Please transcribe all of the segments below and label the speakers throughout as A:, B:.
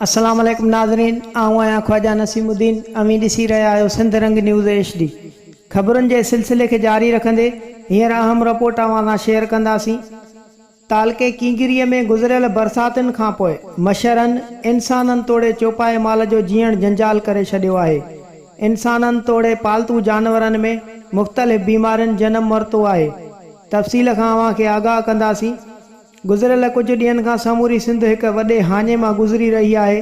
A: अस्सलाम वालेकुम नाज़रीन, आऊँ आहियां ख्वाजा नसीमुद्दीन। अमीं ॾिसी रहिया आहियो सिंध रंग न्यूज़ HD। ख़बरुनि जे सिलसिले खे जारी रखंदे हींअर अहम रिपोर्ट अवां सां शेयर कंदासीं। तालके कींगिरीअ में गुज़िरियल बरसातुनि खां पोइ मच्छरनि इंसाननि तोड़े चौपाए माल जो जीअण जंजाल करे छॾियो आहे। इंसाननि तोड़े पालतू जानवरनि में मुख़्तलिफ़ बीमारियुनि जनम वरितो आहे। तफ़सील खां अवां खे आगाह कंदासीं। गुज़िरियल कुझु ॾींहंनि खां समूरी सिंध हिकु वॾे हाञे मां गुज़री रही आहे।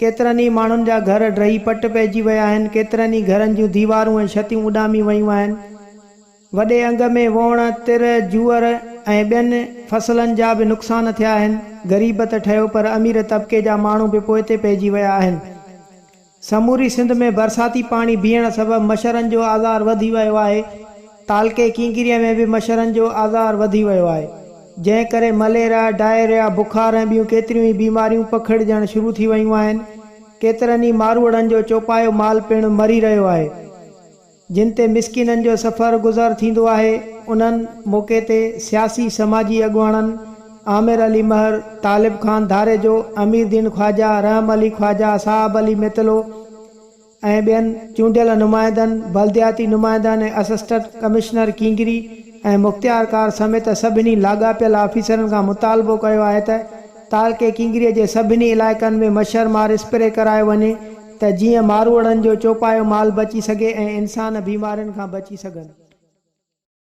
A: केतिरनि ई माण्हुनि जा घर ड्रही पट पइजी विया आहिनि। केतिरनि ई घरनि जूं दीवारूं ऐं छतियूं उॾामी वयूं आहिनि। वॾे अंग में वोण तिर जूअर ऐं ॿियनि फसलनि जा बि नुक़सान थिया आहिनि। ग़रीब त ठहियो पर अमीर तबिके जा माण्हू बि पोइते पइजी विया आहिनि। समूरी सिंध में बरसाती पाणी बीहण सबबि मच्छरनि जो आज़ार वधी वियो आहे। तालके कींगिरीअ में बि मच्छरनि जो आज़ार वधी वियो आहे, जंहिं करे मलेरिया, डायरिया, बुखार ऐं ॿियूं केतिरियूं ई बीमारियूं पखिड़िजणु शुरू थी वियूं आहिनि। केतिरनि ई मारूअड़नि जो चौपायो माल पिणु मरी रहियो आहे, जिन ते मिसकिननि जो सफ़र गुज़र थींदो आहे। उन्हनि मौक़े ते सियासी समाजी अॻुवाणनि आमिर अली महर, तालिब ख़ान धारे जो, अमीर दीन ख्वाजा, रहम अली ख्वाजा, साहब अली मितलो ऐं ॿियनि चूंडियल नुमाइंदनि, बल्दियाती नुमाइंदनि ऐं असिस्टेंट कमिश्नर कींगिरी ऐं मुख़्तियारकार समेत सभिनी लाॻापियल ऑफिसरनि खां मुतालबो कयो आहे त तालके कींगिरीअ जे सभिनी इलाइक़नि में मच्छर मार स्प्रे करायो वञे त जीअं मारूअड़नि जो चौपायो माल बची सघे ऐं इंसान बीमारियुनि खां बची सघनि।